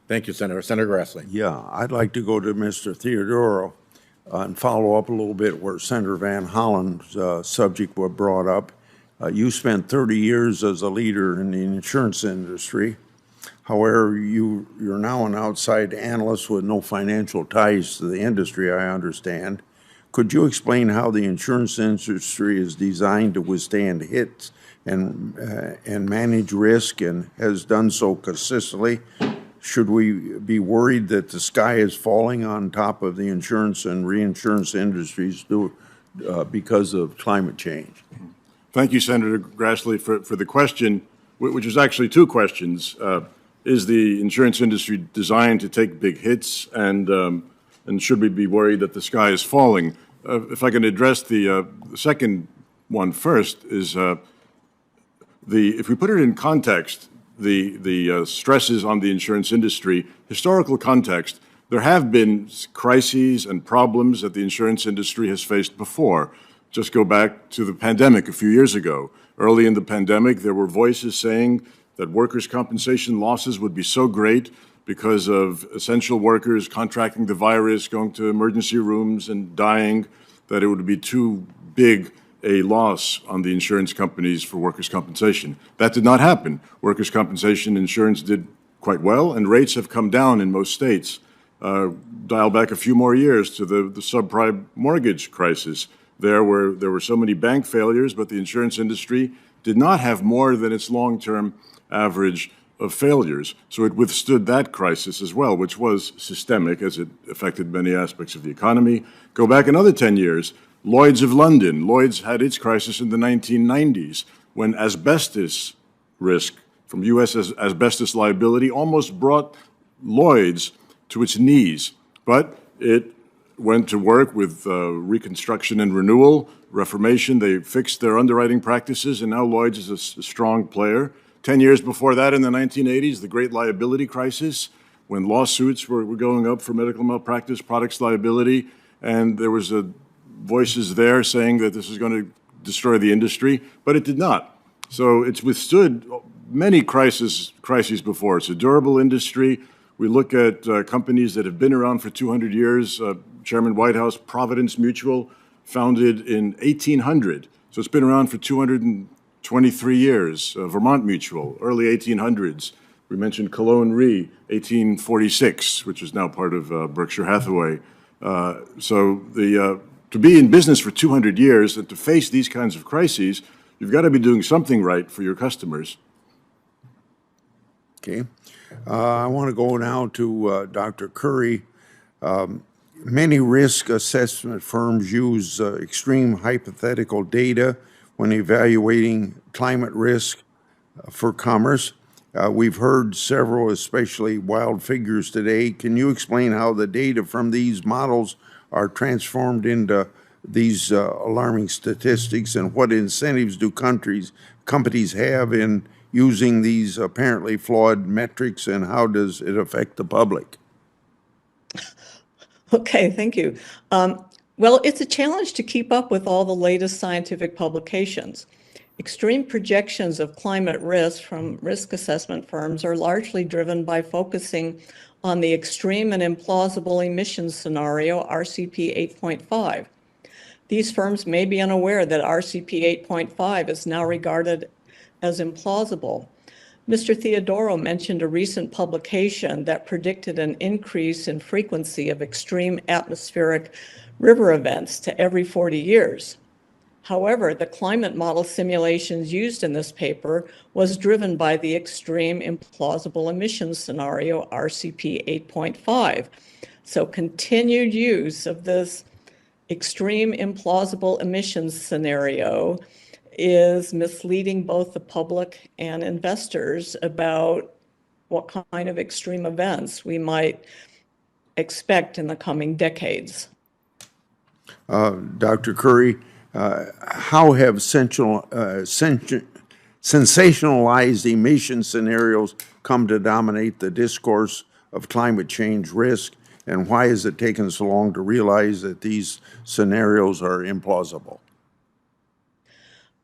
Thank you, Senator. Senator Grassley. Yeah, I'd like to go to Mr. Theodoro and follow up a little bit where Senator Van Hollen's subject was brought up. You spent 30 years as a leader in the insurance industry. However, you're now an outside analyst with no financial ties to the industry, I understand. Could you explain how the insurance industry is designed to withstand hits and manage risk and has done so consistently? Should we be worried that the sky is falling on top of the insurance and reinsurance industries because of climate change? Thank you, Senator Grassley, for the question, which is actually two questions. Is the insurance industry designed to take big hits, and should we be worried that the sky is falling? If I can address the second one first, is if we put it in context, the stresses on the insurance industry, historical context, there have been crises and problems that the insurance industry has faced before. Just go back to the pandemic a few years ago. Early in the pandemic, there were voices saying that workers' compensation losses would be so great because of essential workers contracting the virus, going to emergency rooms and dying, that it would be too big a loss on the insurance companies for workers' compensation. That did not happen. Workers' compensation insurance did quite well, and rates have come down in most states. Dial back a few more years to the subprime mortgage crisis. There were so many bank failures, but the insurance industry did not have more than its long-term average of failures. So it withstood that crisis as well, which was systemic as it affected many aspects of the economy. Go back another 10 years. Lloyd's of London. Lloyd's had its crisis in the 1990s when asbestos risk from U.S. asbestos liability almost brought Lloyd's to its knees. But it went to work with reconstruction and renewal, reformation. They fixed their underwriting practices, and now Lloyd's is a strong player. 10 years before that, in the 1980s, the great liability crisis, when lawsuits were going up for medical malpractice, products liability, and there was voices there saying that this is going to destroy the industry, but it did not. So it's withstood many crises before. It's a durable industry. We look at companies that have been around for 200 years. Chairman Whitehouse, Providence Mutual, founded in 1800. So it's been around for 223 years. Vermont Mutual, early 1800s. We mentioned Cologne Re, 1846, which is now part of Berkshire Hathaway. To be in business for 200 years and to face these kinds of crises, you've got to be doing something right for your customers. Okay. I want to go now to Dr. Curry. Many risk assessment firms use extreme hypothetical data when evaluating climate risk for commerce. We've heard several, especially wild figures today. Can you explain how the data from these models are transformed into these alarming statistics, and what incentives do companies have in using these apparently flawed metrics, and how does it affect the public? Okay, thank you. Well, it's a challenge to keep up with all the latest scientific publications. Extreme projections of climate risk from risk assessment firms are largely driven by focusing on the extreme and implausible emissions scenario, RCP 8.5. These firms may be unaware that RCP 8.5 is now regarded as implausible. Mr. Theodoro mentioned a recent publication that predicted an increase in frequency of extreme atmospheric river events to every 40 years. However, the climate model simulations used in this paper was driven by the extreme implausible emissions scenario, RCP 8.5. So continued use of this extreme implausible emissions scenario is misleading both the public and investors about what kind of extreme events we might expect in the coming decades. Dr. Curry, how have sensationalized emission scenarios come to dominate the discourse of climate change risk, and why has it taken so long to realize that these scenarios are implausible?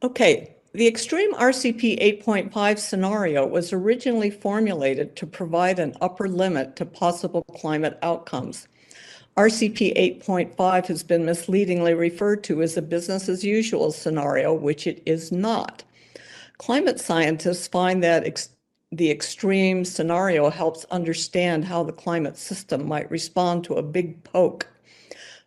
Okay, The extreme RCP 8.5 scenario was originally formulated to provide an upper limit to possible climate outcomes. RCP 8.5 has been misleadingly referred to as a business as usual scenario, which it is not. Climate scientists find that the extreme scenario helps understand how the climate system might respond to a big poke.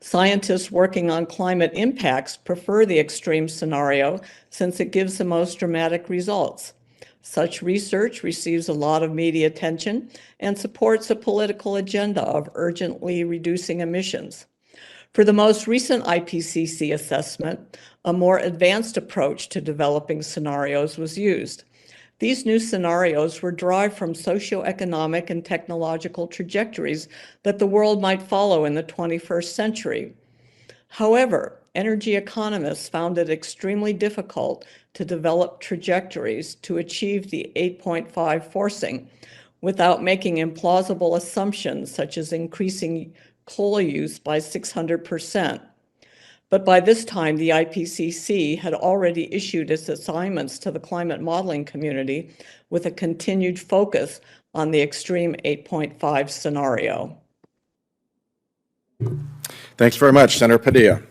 Scientists working on climate impacts prefer the extreme scenario since it gives the most dramatic results. Such research receives a lot of media attention and supports a political agenda of urgently reducing emissions. For the most recent IPCC assessment, a more advanced approach to developing scenarios was used. These new scenarios were derived from socioeconomic and technological trajectories that the world might follow in the 21st century. However, energy economists found it extremely difficult to develop trajectories to achieve the 8.5 forcing without making implausible assumptions such as increasing coal use by 600%. But by this time, the IPCC had already issued its assignments to the climate modeling community with a continued focus on the extreme 8.5 scenario. Thanks very much, Senator Padilla.